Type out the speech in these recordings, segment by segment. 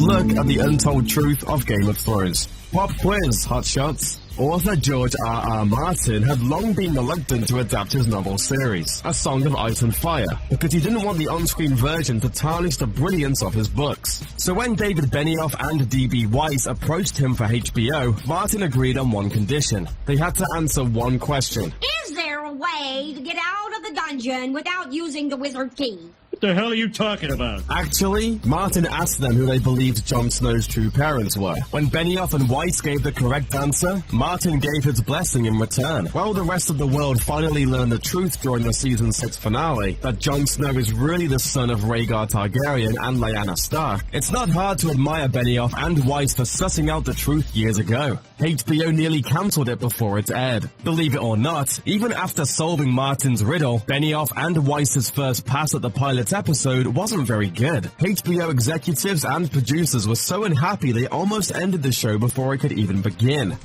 look at the untold truth of Game of Thrones. Pop quiz, hotshots. Author George R.R. Martin had long been reluctant to adapt his novel series, A Song of Ice and Fire, because he didn't want the on-screen version to tarnish the brilliance of his books. So when David Benioff and D.B. Weiss approached him for HBO, Martin agreed on one condition. They had to answer one question. Is there a way to get out of the dungeon without using the wizard key? What the hell are you talking about? Actually, Martin asked them who they believed Jon Snow's true parents were. When Benioff and Weiss gave the correct answer, Martin gave his blessing in return. While the rest of the world finally learned the truth during the Season 6 finale, that Jon Snow is really the son of Rhaegar Targaryen and Lyanna Stark, it's not hard to admire Benioff and Weiss for sussing out the truth years ago. HBO nearly cancelled it before it aired. Believe it or not, even after solving Martin's riddle, Benioff and Weiss's first pass at the pilot episode wasn't very good. HBO executives and producers were so unhappy they almost ended the show before it could even begin.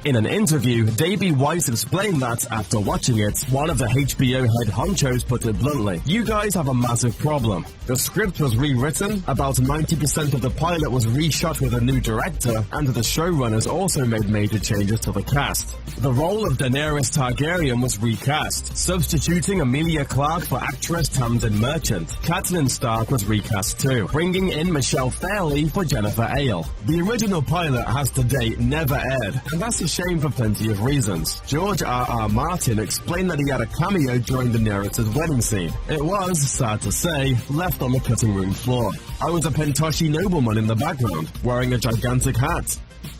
In an interview, D.B. Weiss explained that, after watching it, one of the HBO head honchos put it bluntly, "You guys have a massive problem. The script was rewritten, about 90% of the pilot was reshot with a new director, and the showrunners also made major changes to the cast. The role of Daenerys Targaryen was recast, substituting Emilia Clarke for actress Tamsin Merchant. Catelyn Stark was recast too, bringing in Michelle Fairley for Jennifer Ale. The original pilot has to date never aired, and that's a shame for plenty of reasons." George R.R. Martin explained that he had a cameo during Daenerys' wedding scene. It was, sad to say, left on the cutting room floor. "I was a Pentoshi nobleman in the background, wearing a gigantic hat."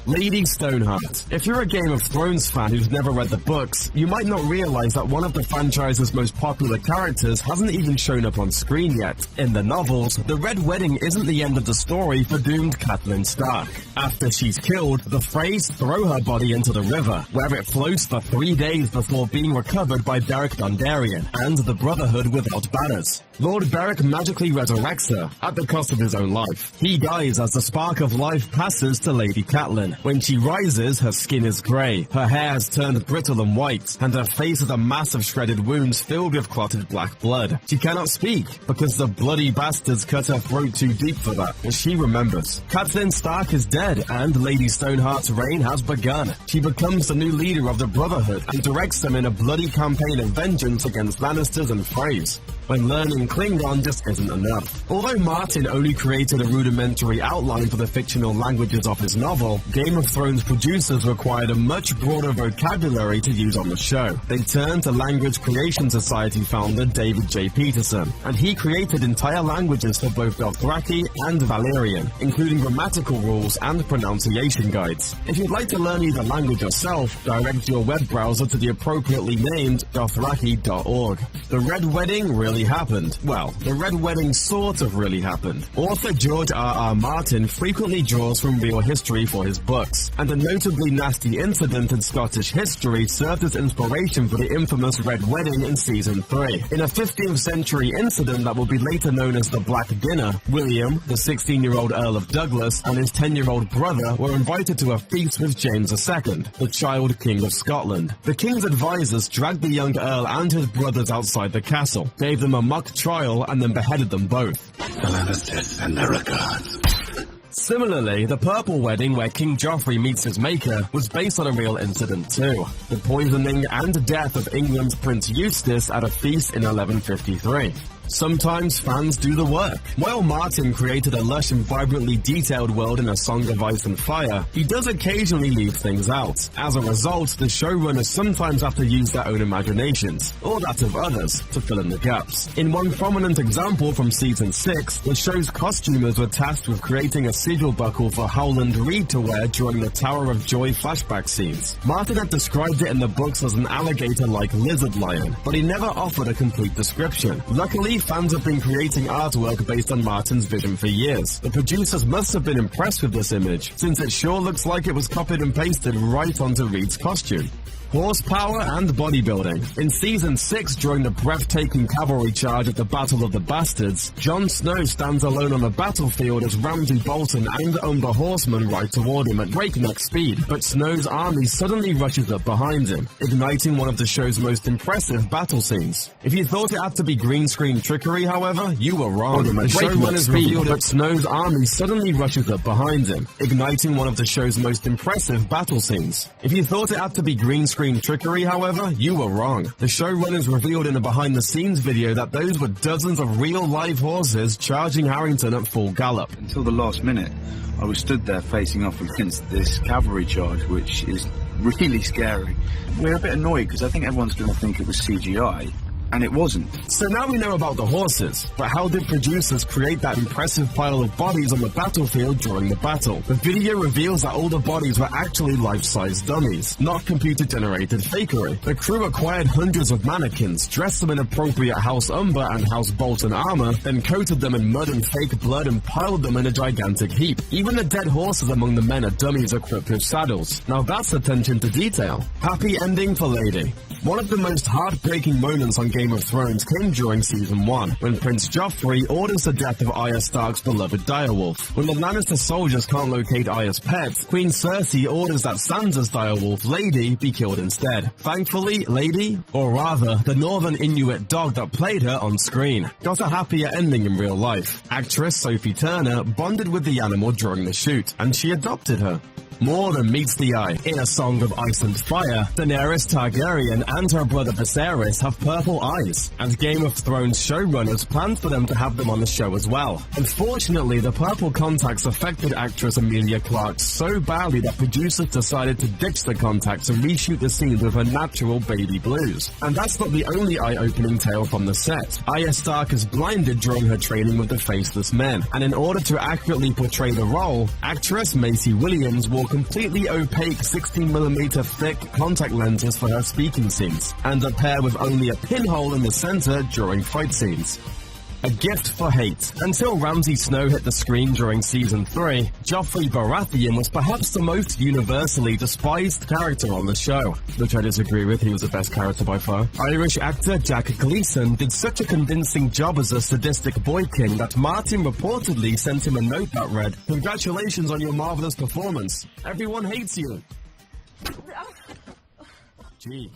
Lady Stoneheart. If you're a Game of Thrones fan who's never read the books, you might not realize that one of the franchise's most popular characters hasn't even shown up on screen yet. In the novels, the Red Wedding isn't the end of the story for doomed Catelyn Stark. After she's killed, the Freys throw her body into the river, where it floats for 3 days before being recovered by Beric Dondarrion and the Brotherhood without banners. Lord Beric magically resurrects her, at the cost of his own life. He dies as the spark of life passes to Lady Catelyn. When she rises, her skin is grey, her hair has turned brittle and white, and her face has a mass of shredded wounds filled with clotted black blood. She cannot speak, because the bloody bastards cut her throat too deep for that, but she remembers. Catelyn Stark is dead, and Lady Stoneheart's reign has begun. She becomes the new leader of the Brotherhood, and directs them in a bloody campaign of vengeance against Lannisters and Freys. When learning Klingon just isn't enough. Although Martin only created a rudimentary outline for the fictional languages of his novel, Game of Thrones producers required a much broader vocabulary to use on the show. They turned to Language Creation Society founder David J. Peterson, and he created entire languages for both Dothraki and Valyrian, including grammatical rules and pronunciation guides. If you'd like to learn either language yourself, direct your web browser to the appropriately named Dothraki.org. The Red Wedding really happened. Well, the Red Wedding sort of really happened. Author George R.R. Martin frequently draws from real history for his books, and a notably nasty incident in Scottish history served as inspiration for the infamous Red Wedding in Season 3. In a 15th century incident that will be later known as the Black Dinner, William, the 16-year-old Earl of Douglas, and his 10-year-old brother were invited to a feast with James II, the child King of Scotland. The king's advisors dragged the young Earl and his brothers outside the castle, gave them a mock trial, and then beheaded them both. The Lannisters and their regards. Similarly, the Purple Wedding, where King Joffrey meets his maker, was based on a real incident too. The poisoning and death of England's Prince Eustace at a feast in 1153. Sometimes fans do the work. While Martin created a lush and vibrantly detailed world in A Song of Ice and Fire, he does occasionally leave things out. As a result, the showrunners sometimes have to use their own imaginations, or that of others, to fill in the gaps. In one prominent example from Season 6, the show's costumers were tasked with creating a sigil buckle for Howland Reed to wear during the Tower of Joy flashback scenes. Martin had described it in the books as an alligator-like lizard lion, but he never offered a complete description. Luckily, fans have been creating artwork based on Martin's vision for years. The producers must have been impressed with this image, since it sure looks like it was copied and pasted right onto Reed's costume. Horsepower and bodybuilding. In Season 6, during the breathtaking cavalry charge at the Battle of the Bastards, Jon Snow stands alone on the battlefield as Ramsay Bolton and Umber Horsemen ride toward him at breakneck speed, but Snow's army suddenly rushes up behind him, igniting one of the show's most impressive battle scenes. If you thought it had to be green screen trickery, however, you were wrong. The showrunners revealed that Snow's army suddenly rushes up behind him, igniting one of the show's most impressive battle scenes. If you thought it had to be green screen trickery, however, you were wrong. The showrunners revealed in a behind-the-scenes video that those were dozens of real live horses charging Harrington at full gallop. Until the last minute, I was stood there facing off against this cavalry charge, which is really scary. We're a bit annoyed because I think everyone's going to think it was CGI. And it wasn't. So now we know about the horses, but how did producers create that impressive pile of bodies on the battlefield during the battle? The video reveals that all the bodies were actually life-size dummies, not computer-generated fakery. The crew acquired hundreds of mannequins, dressed them in appropriate House Umber and House Bolton armor, then coated them in mud and fake blood and piled them in a gigantic heap. Even the dead horses among the men are dummies equipped with saddles. Now that's attention to detail. Happy ending for Lady. One of the most heartbreaking moments on Game of Thrones came during Season 1, when Prince Joffrey orders the death of Arya Stark's beloved direwolf. When the Lannister soldiers can't locate Arya's pet, Queen Cersei orders that Sansa's direwolf, Lady, be killed instead. Thankfully, Lady, or rather, the Northern Inuit dog that played her on screen, got a happier ending in real life. Actress Sophie Turner bonded with the animal during the shoot, and she adopted her. More than meets the eye. In A Song of Ice and Fire, Daenerys Targaryen and her brother Viserys have purple eyes, and Game of Thrones showrunners planned for them to have them on the show as well. Unfortunately, the purple contacts affected actress Emilia Clarke so badly that producers decided to ditch the contacts and reshoot the scenes with her natural baby blues. And that's not the only eye-opening tale from the set. Arya Stark is blinded during her training with the Faceless Men, and in order to accurately portray the role, actress Maisie Williams wore completely opaque 16mm thick contact lenses for her speaking scenes, and a pair with only a pinhole in the center during fight scenes. A gift for hate. Until Ramsay Snow hit the screen during Season 3, Joffrey Baratheon was perhaps the most universally despised character on the show, which I disagree with. He was the best character by far. Irish actor Jack Gleeson did such a convincing job as a sadistic boy king that Martin reportedly sent him a note that read, "Congratulations on your marvelous performance. Everyone hates you." Gee.